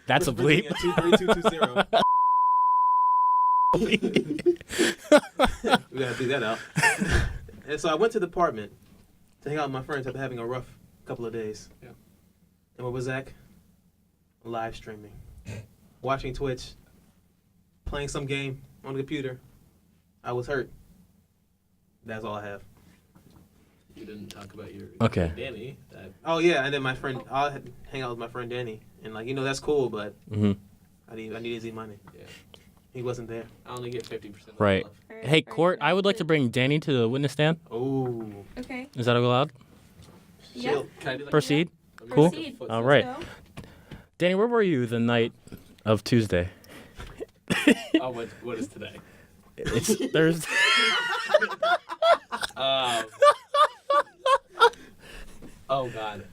That's a bleep. 23220. We gotta do that out. And so I went to the apartment to hang out with my friends after having a rough couple of days. Yeah. And what was Zach? Live streaming, watching Twitch, playing some game on the computer. I was hurt. That's all I have. You didn't talk about your Okay. Danny. That Oh yeah, and then my friend, I had hang out with my friend Danny, and like that's cool, but Mm-hmm. I needed Z money. Yeah. He wasn't there. I only get 50%. Right. Love. Alright, Hey, alright, court. I would like to bring Danny to the witness stand. Oh. Okay. Is that allowed? Yeah. Can I do like Proceed. Cool. Proceed. All right. So, Danny, where were you the night of Tuesday? Oh, what is today? It's Thursday. Oh God.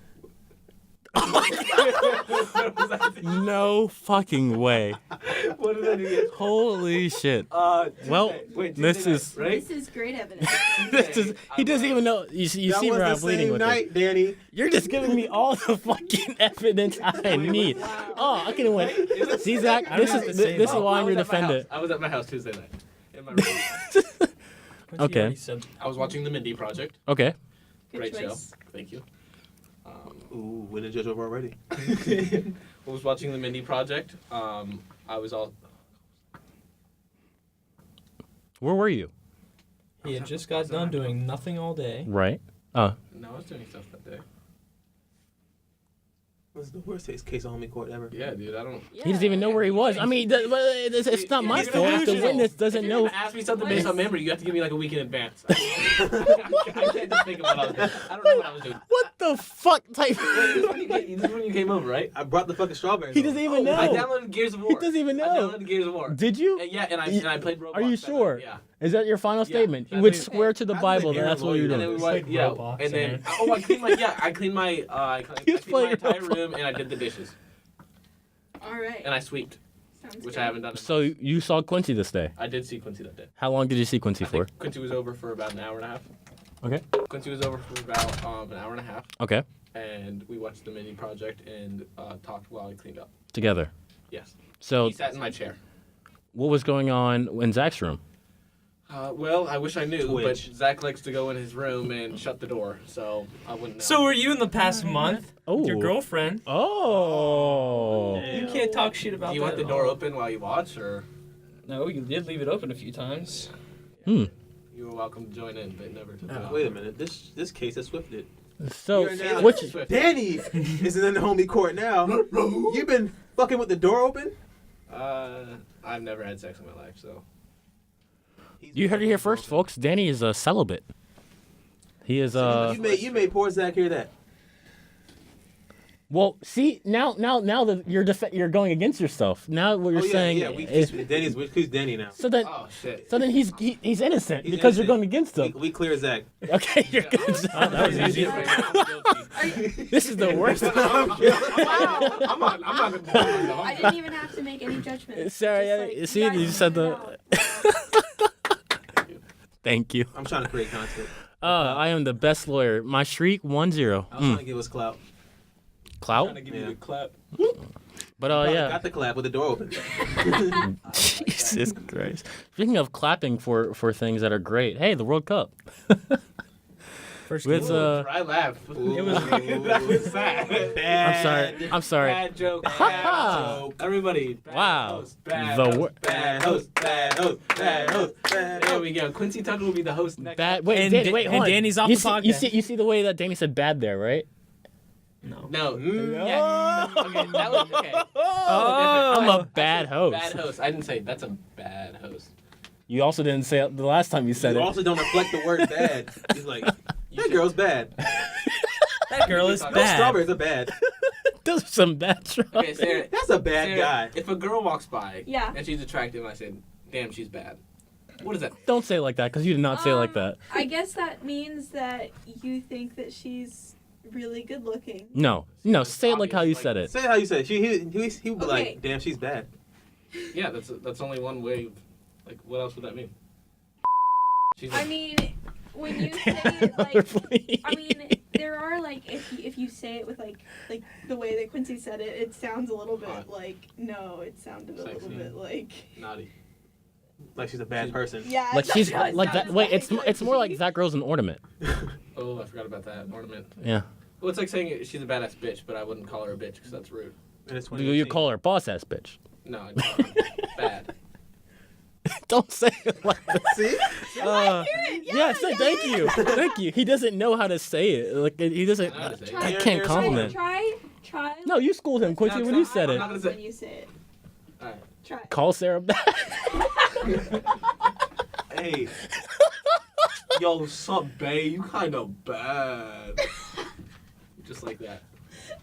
No fucking way. What did I do yesterday? Holy shit. Well, Wait, this Tuesday is. night, right? this is great evidence. This is. He doesn't even know. You see That where I'm was the bleeding same with it. night, Danny. You're just giving me all the fucking evidence I need. Oh, I can win. See, Zach, this is why I'm your defendant. I was at my house Tuesday night. In my room. Okay. Already said- I was watching the Mindy Project. Okay. Good Great show. choice. Thank you. Ooh, we're the judge over already. I was watching the Mindy Project. I was all. Where were you? He had just got done doing nothing all day. Right. Oh, No, I was doing stuff that day. This is the worst case of homie court ever. Yeah, dude, I don't. he doesn't even know where he was. I mean, it's not my You're fault gonna if the ask me- witness doesn't if you're know. gonna ask me something based on memory, you have to give me like a week in advance. I can't just think of what I was doing. I don't know what I was doing. What the fuck type? This is when you came over, right? I brought the fucking strawberries. He doesn't even know. I downloaded Gears of War. He doesn't even I know. downloaded Gears of War. Did you? Yeah, and I played Roblox. Are you that sure? night, Yeah. Is that your final Yeah, statement? that's Which it. swear to the I Bible live that that's what here, you're And then doing. we It's went, like yeah, Roblox, and then man. I cleaned my He was my playing entire Roblox. room and I did the dishes All right. and I sweeped, Sounds which good. I haven't done. So you saw Quincy this day. I did see Quincy that day. How long did you see Quincy I for? think Quincy was over for about an hour and a half. Okay. Quincy was over for about an hour and a half, Okay. and we watched the mini project and talked while I cleaned up. Together. Yes. So He sat in my chair. what was going on in Zach's room? Well, I wish I knew, Twitch. but Zach likes to go in his room and shut the door, so I wouldn't know. So were you in the past month with your Oh. girlfriend? Oh. You can't talk shit about do you that want the at door all. open while you watch, or No, you did leave it open a few times. Hmm. you were welcome to join in, but never took it off? Wait a minute. This case is swifted. So You're now- which Swift. Danny isn't in the homie court now. You've been fucking with the door open. I've never had sex in my life, so. you heard it here first, folks. Danny is a celibate. He is You made poor Zach hear that. Well, see now that you're going against yourself. Now what you're saying Yeah, is who's Danny now? so that Oh shit. so then he's innocent He's because you're innocent. going against him. We clear Zach. Okay, you're good. That was easy. This is the worst. I'm not gonna do it. I didn't even have to make any judgments. Sarah, Just, yeah, like, you see, guys you said figured the. it out. Thank you. I'm trying to create content. I am the best lawyer. My shriek 1-0. I was trying to give us clout. Clout. Give you the clap. But Probably yeah. got the clap with the door open. Jesus Christ. Speaking of clapping for things that are great, hey, the World Cup. First With game. I laughed. It was- that was sad. I'm sorry. Bad joke. Ha Bad ha. joke. Everybody. Bad Wow. Host, bad The host, wor- bad host. Bad host. Bad host. There we go. Quincy Tucker will be the host next. Bad. Wait, And Dan, Da- wait, and hold on. Danny's off you the see, podcast. You see the way that Danny said bad there, right? No. No. Oh. Yeah. Okay, that was okay. Oh, I'm a bad host. Bad host. I didn't say that's a bad host. You also didn't say it the last time you said You it. also don't reflect the word bad. He's like, that girl's bad. That girl is Those Those bad. strawberries are bad. Those are some bad Okay, strawberries. Sarah. That's a bad Sarah, guy. If a girl walks by Yeah. and she's attractive and I said, damn, she's bad. What does that mean? Don't say it like that, because you did not say it like that. I guess that means that you think that she's really good looking. No, say it like how you said it. Say it how you said it. He would be Okay. like, damn, she's bad. Yeah, that's only one way. Like, what else would that mean? She's I like, mean, when you say it like, I mean, there are like if you say it with like the way that Quincy said it, it sounds a little bit Hot. like no, it sounded a little Sexy. bit like naughty. Like she's a bad person. yeah. Like that's she's how it like that. sounded Wait, it's more like she- that girl's an ornament. Oh, I forgot about that ornament. Yeah. Well, it's like saying she's a badass bitch, but I wouldn't call her a bitch because that's rude. And it's You 2018. call her boss ass bitch. No, I'd call her bad. Don't say it like that. See? Yeah, say thank you. Thank you. He doesn't know how to say it. Like he doesn't. I know how to say it. I Here- can't here's compliment. Try. No, you schooled him, Quincy, No, when you try. said I'm it. not gonna say- when you say it. All right. Try. Call Sarah back. Hey. Yo, sup, babe? You kind of bad. Just like that.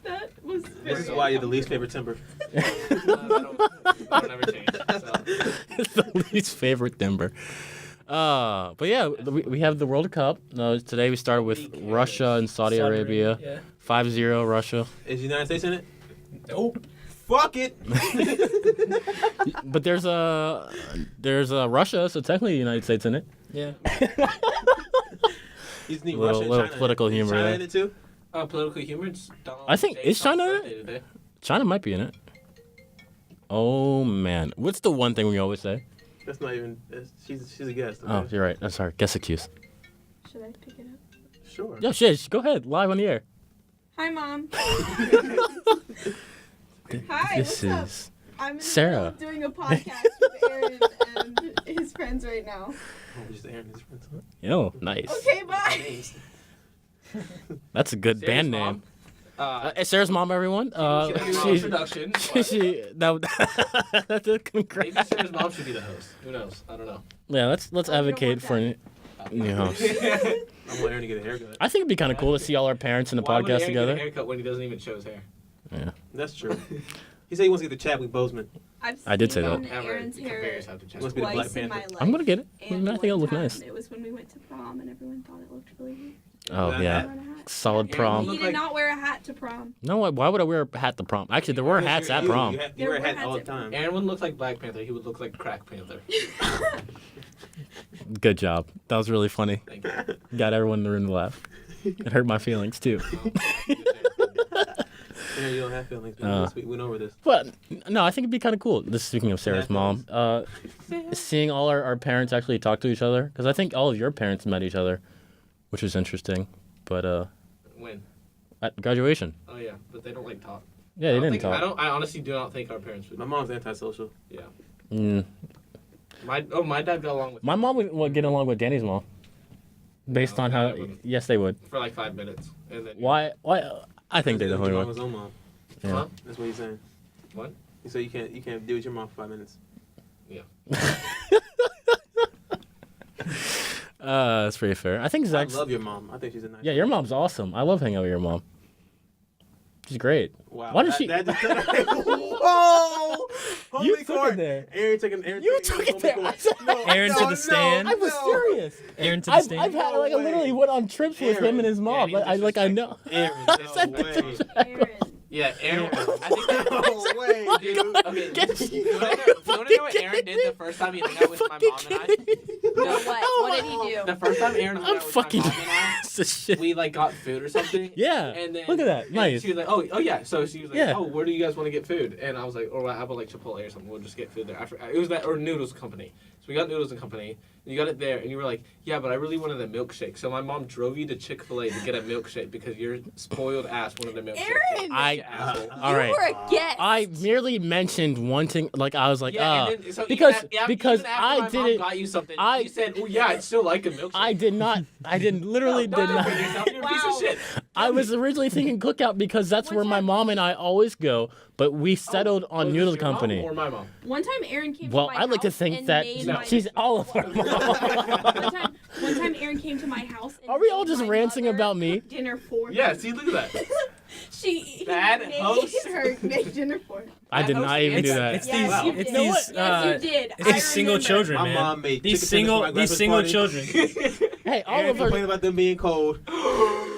That was. This is why you're the least favorite timber. I don't ever change. So. It's the least favorite timber. But yeah, we have the World Cup. Today we started with Russia and Saudi Arabia. Yeah. 5-0 Russia. Is the United States in it? Nope. Fuck it. But there's Russia, so technically the United States in it. Yeah. You just need Little- Russia and little China. political Is humor China there. in it too? Political humor. It's I think- is China in it? Today. China might be in it. Oh man, what's the one thing we always say? That's not even. She's a guest. Okay? Oh, you're right. I'm sorry. Guess excuse. Should I pick it up? Sure. Yo, shit. Go ahead. Live on the air. Hi, Mom. Hi. This what's up? is I'm in the Sarah. middle of doing a podcast with Aaron and his friends right now. Oh, just Aaron, his friends. Huh? yo nice. Okay, bye. That's a good Sarah's band mom, name. Sarah's mom, everyone. she's production. That's Maybe congrats. Sarah's mom should be the host. Who knows? I don't know. Yeah, let's don't advocate want for a new host. I want Aaron to get a haircut. I think it'd be kind of cool to see all our parents in the Why would podcast Aaron together. Get a haircut when he doesn't even show his hair. Yeah. That's true. He said he wants to get the Chadwick Boseman. I did say that. seen Aaron's hair Must be the Black twice in my Panther. life. I'm gonna get it. And I think it'll one look time, nice. It was when we went to prom and everyone thought it looked really weird. Oh That yeah, hat? Wearing a hat. solid Yeah, prom. He Look did like- not wear a hat to prom. No, why would I wear a hat to prom? Actually, there were hats at prom. You There wear a were hat hats all the at prom. time. Aaron wouldn't look like Black Panther. He would look like Crack Panther. Good job. That was really funny. Thank you. Got everyone in the room to laugh. It hurt my feelings too. Aaron, you don't have feelings. We went over this. But no, I think it'd be kind of cool. This speaking of Sarah's mom, seeing all our parents actually talk to each other, because I think all of your parents met each other, which was interesting. But When? at graduation, Oh yeah, but they don't like talk. yeah, they didn't talk. I honestly do not think our parents would. My mom's antisocial. Yeah. Mm. My dad got along with My mom would get along with Danny's mom, based No, on how. I wouldn't. Yes, they would. for like 5 minutes, and then Why? I think they That's definitely your would. mama's own mom. Yeah. Huh? That's what he's saying. What? He said you can't deal with your mom for 5 minutes. That's pretty fair. I think I Zack's. love your mom. I think she's a nice. Yeah, your mom's awesome. I love hanging out with your mom. She's great. Wow. Why did she? That just, whoa! You Holy took court. it there. Aaron took an. Aaron You took took it there. I said- Aaron to the stand. I was serious. Aaron to the I've stand. had like I No way. literally went on trips with him Aaron. and his mom. Yeah, he's I know. Aaron, said no way. Aaron. Yeah, Aaron. I think that. No way, dude. Okay, do you want to know what Aaron did the first time he hung out with my mom and I? What did he do? The first time Aaron hung I'm out with fucking my mom and piece of shit. I, we like got food or something. Yeah. And then Look at that. and Nice. She was like, oh yeah. So she was like, Yeah. oh, where do you guys want to get food? And I was like, or how about like Chipotle or something? We'll just get food there. It was that or Noodles Company. So we got Noodles and Company. And you got it there, and you were like, yeah, but I really wanted a milkshake. So my mom drove you to Chick-fil-A to get a milkshake because your spoiled ass wanted a milkshake. Aaron! You asshole. All right. You were a guest. I merely mentioned wanting, like I was like, Yeah, and then, so because even because even after I my mom didn't. got you something. I- You said, "Oh yeah, I'd still like a milkshake." I did not. I didn't. Literally No, did don't not. do it yourself. You're a piece of Wow. shit. I was originally thinking Cookout because that's where my mom and I always go, but we settled on Was Noodle this your mom Company. or my mom? One time Aaron came Well, to my I like to house think and that made No. my- she's all of our mom. one time Aaron came to my house and Are we all made just my ranting mother about me? cook dinner for Yeah. her. See, look at that. He Bad made host. her make dinner for her. I did not even do that. It's Yes, these, you it's did. these, Yes, you did. it's I these single remember. children, My man. mom made These chicken tenders for my these single grandpa's party. children. Hey, all Aaron of complained us. about them being cold.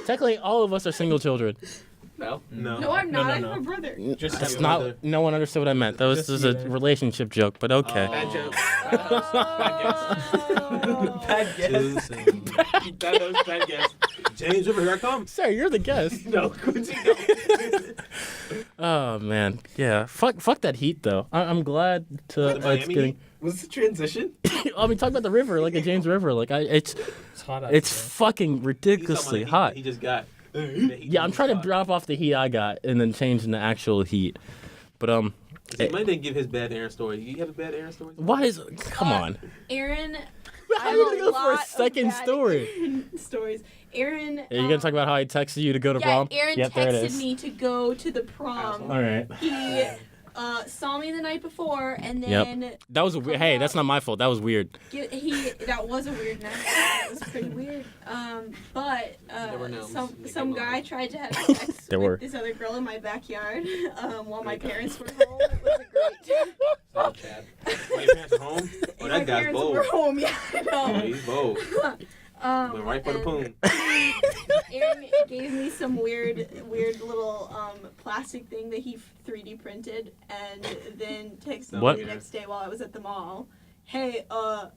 Technically, all of us are single children. No. No. No, I'm No, not. no, I'm no. her brother. Just That's your not. mother. No one understood what I meant. That was Just just you, a man. relationship joke, but okay. Bad joke. Oh. Bad guess. Too soon. That was bad guess. James River, here I come. Sir, you're the guest. No, Quincy. No. Oh man, yeah. Fuck that heat though. I'm glad to. The It's Miami getting. heat? Was the transition? I mean, talk about the river, like a James River. Like it's It's hot out it's there. fucking He's talking ridiculously about the heat hot. He just got. Yeah, I'm trying to drop off the heat I got and then change into actual heat. But See, Mike didn't give his bad Aaron story. You have a bad Aaron story? why is? Come on. Aaron. How are you gonna go for a second story? Stories. Aaron. Are you gonna talk about how I texted you to go to Yeah, prom? Aaron Yep, there it texted is. me to go to the prom. All right. He saw me the night before, and then That was a weird. Hey, that's not my fault. That was weird. that was a weird night. That was pretty weird. But There were gnomes. some guy tried to have sex There with were. this other girl in my backyard while my parents were home. It was a great Sorry, Chad. When your parents are home? Oh, My that guy's parents bold. were home. Yeah, I Yeah, know. he's bold. Went right for the and poon. Aaron gave me some weird little plastic thing that he 3D printed, and then texted What? me the next day while I was at the mall. Hey, so.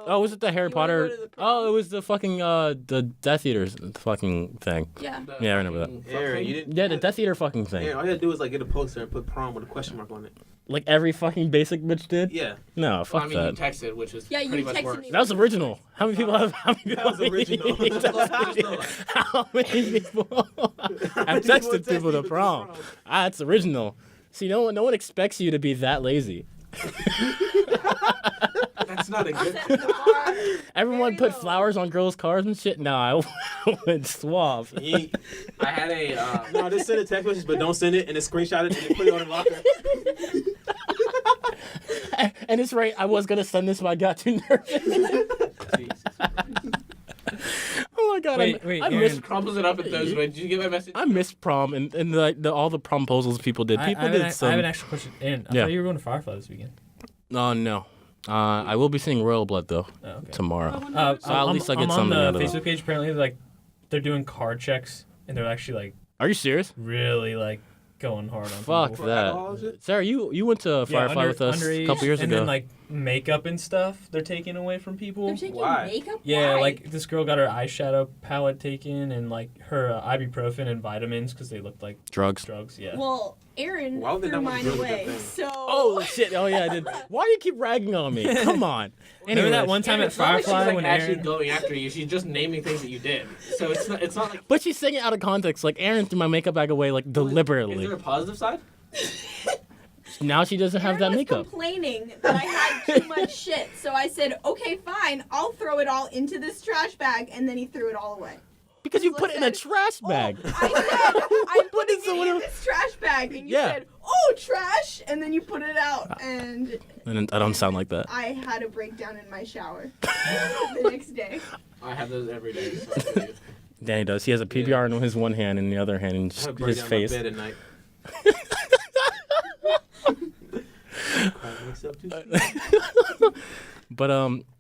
Oh, was it the Harry you wanna Potter? go to the prom? Oh, it was the fucking the Death Eaters fucking thing. Yeah. Yeah, I remember that. Aaron, you didn't. Yeah, the Death Eater fucking thing. Aaron, all you had to do was like get a poster and put prom with a question mark on it. Like every fucking basic bitch did. Yeah. No, Well, fuck I mean, that. you texted, which is Yeah, you pretty much texted worse. me. That was original. How many people have? How many people That was original. How many people have texted people to prom? Ah, that's original. See, no one expects you to be that lazy. That's not a I'll good. set the bar. Everyone Very put low. flowers on girls' cars and shit. No, I went suave. You- I had a. No, just send a text message, but don't send it and then screenshot it and then put it on the locker. And it's right. I was gonna send this, but I got too nervous. Jesus. Oh my god! Wait, I Aaron. missed. Crumbles it up in those ways. Did you get my message? I missed prom and all the promposals people did. People I did have some. an extra question. Aaron, I Yeah. thought you were going to Firefly this weekend. Oh no. I will be seeing Royal Blood though Oh, okay. tomorrow. Oh, So at least I get I'm something on out the of it. Facebook page. Apparently, like they're doing card checks and they're actually like Are you serious? really like going hard on Fuck people. alcohol and that. shit? Sarah, you went to Firefly with us a underage, couple years and ago. then like makeup and stuff they're taking away from people. They're taking Why? makeup? Yeah, Why? like this girl got her eyeshadow palette taken and like her ibuprofen and vitamins because they looked like Drugs. drugs. Yeah. Well, Aaron Why would they threw not want mine to really away, get that? so... Oh shit! Oh yeah, I did. Why do you keep ragging on me? Come on. Remember that Anyways. one time at It's not like Firefly she's, like, when actually Aaron? going after you. She's just naming things that you did. So it's not. It's not like. But she's saying it out of context. Like Aaron threw my makeup bag away like Is deliberately. there a positive side? Now she doesn't have that Aaron was makeup. complaining that I had too much shit, so I said, okay, fine, I'll throw it all into this trash bag, and then he threw it all away. Because you put it in a Listen. trash bag. I said, I'm putting someone it in else- this trash bag, and you Yeah. said, oh, trash, and then you put it out, and And I don't sound like that. I had a breakdown in my shower the next day. I have those every day. So I feel you. Danny does. He has a PBR in his one hand and the other hand in I have a his breakdown in my face. bed at night. Crying myself too. But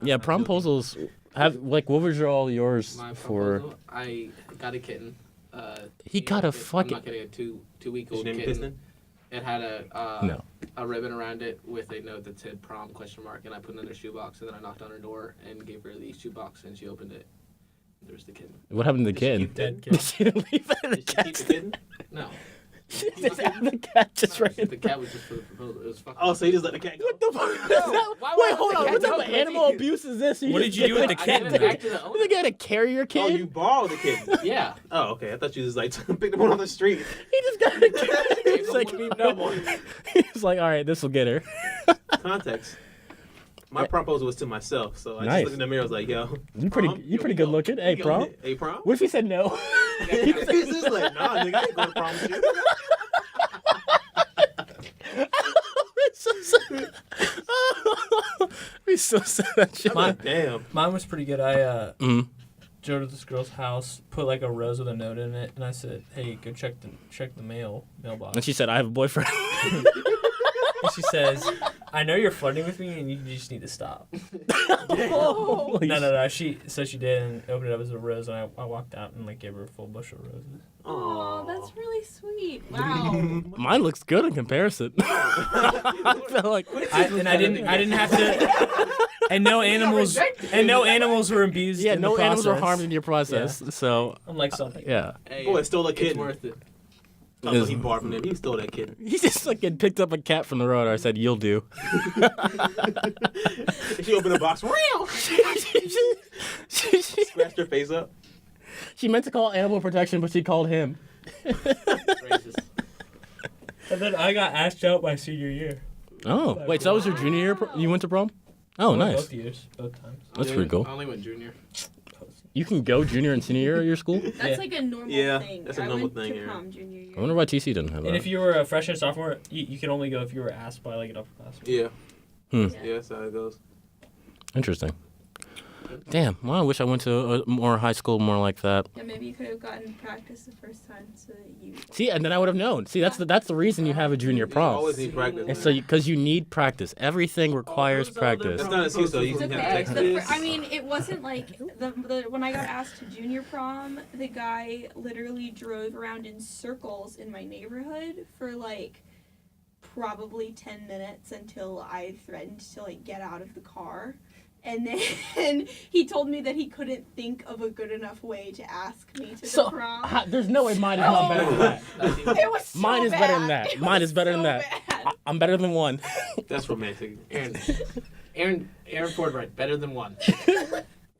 yeah, promposals have like what was all yours My for? proposal, I got a kitten. He got a I'm fucking- not getting a two-week-old Is your name kitten. Piston? It had a No. a ribbon around it with a note that said prom ? And I put it in her shoebox, and then I knocked on her door and gave her the shoebox, and she opened it. There was the kitten. What happened to the Did she kid? keep Dead kitten? kid. She didn't leave it in the Did she cat. keep the kitten? No. She just had the cat just No, right in the cat was just for the proposal. It was fucking. Oh, so you just let the cat go? What the fuck? is that? why would I Wait, let hold the on. cat What type go, of Quincy? animal abuse is this? What did you do with the I kitten? gave it back to the owner. You got to carry your Oh, kid? you borrowed the kitten. Yeah. Oh, okay. I thought you just like picked him up on the street. He just got a kid. He's like, No one. he's like, all right, this will get her. Context. My proposal was to myself, so I Nice. just looked in the mirror. I was like, "Yo, You pretty, prom? you Here pretty we good go. looking. Hey, You prom. going- Hey, prom?" What if he said no? He's just like, "Nah, nigga, I ain't going to prom with you." We so sad that shit. I'm like, damn. Mine was pretty good. I Mhm. drove to this girl's house, put like a rose with a note in it, and I said, "Hey, go check the mailbox." And she said, I have a boyfriend. And she says, "I know you're flirting with me, and you just need to stop." Oh. No. She did, and opened it up as a rose, and I walked out and like gave her a full bush of roses. Oh, that's really sweet. Wow. Mine looks good in comparison. I feel like I didn't have to. And no animals were abused. yeah, in no the animals were process. harmed in your process. So Unlike something. yeah, Hey, Boy, stole a it's kitten. worth it. I thought he borrowed from him. He stole that kitten. he just fucking picked up a cat from the road. I said, "You'll do." She opened the box. Scratched her face up. She meant to call animal protection, but she called him. Racist. And then I got asked out my senior year. Oh, wait, so that was your junior year? You went to prom? Oh, I went nice. Both years, both times. That's pretty cool. I only went junior. You can go junior and senior year at your school? That's Yeah. like a normal Yeah, thing. that's a I normal went thing, to yeah. prom junior year. I wonder why TC doesn't have that. And if you were a freshman, sophomore, you could only go if you were asked by like an upperclassman. Yeah. Hmm. Yeah, that's how it goes. Interesting. Damn, well, I wish I went to a more high school more like that. Yeah, maybe you could have gotten practice the first time so that you. See, and then I would have known. See, that's the reason you have a junior You prom. always need practice. And so, because you need practice. Everything requires practice. That's not an excuse, though. You It's can have okay. text this. I mean, it wasn't like when I got asked to junior prom, the guy literally drove around in circles in my neighborhood for like probably 10 minutes until I threatened to like get out of the car. And then he told me that he couldn't think of a good enough way to ask me to the So, prom. there's no way mine is not better than that. It was so Mine is better than bad. that. It Mine was is better than so that. bad. I'm better than one. That's romantic. Aaron Ford, right? Better than one.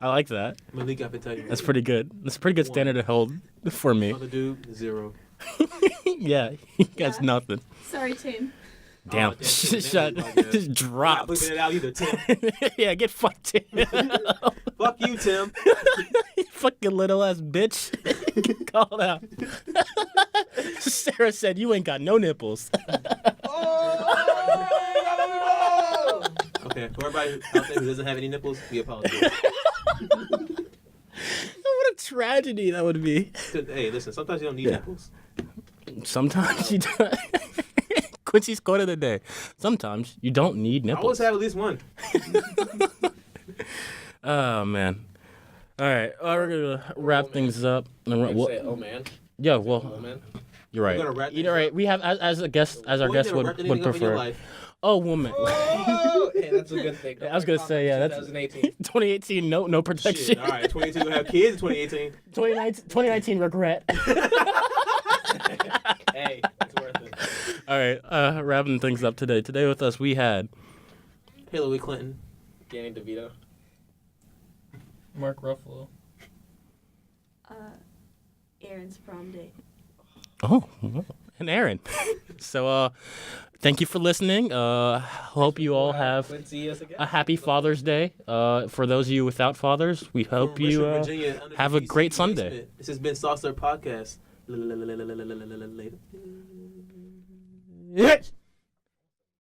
I like that. Malik, I can tell you. That's pretty good. That's a pretty good standard to hold for me. Other dude, 0. Yeah, he gets Yeah. nothing. Sorry, Tim. Damn. Oh, damn, Shut. podcast. Just Not dropped. bleeping it out either, Tim. Yeah, get fucked, Tim. Fuck you, Tim. You fucking little ass bitch. Get called out. Sarah said you ain't got no nipples. Okay, for everybody out there who doesn't have any nipples, we apologize. What a tragedy that would be. Hey, listen, sometimes you don't need Yeah. nipples. Sometimes you don't. Quincy's quote of the day. Sometimes you don't need I nipples. always have at least one. Oh, man. All right. We're going to wrap things up. Say, oh man. Yeah, Oh well, man. you're right. We're gonna wrap You're things right. up. We have, as a guest, as our Well, you guest never would wrapped anything up in your prefer. life. Oh, woman. Oh, hey, that's a good thing. I was gonna say, yeah, that's 2018. 2018. No protection. Shit, all right, 22 gonna have kids in 2018. 2019 regret. Hey, it's worth it. All right, wrapping things up today. Today with us we had Hillary Clinton. Danny DeVito. Mark Ruffalo. Aaron's prom date. and Aaron. So thank you for listening. Hope you all have Quincy, yes, again. a happy Father's Day. For those of you without fathers, we hope From you Richmond, Virginia, under have the a great DC Sunday. basement. This has been Saucer Podcast. Later. Yes.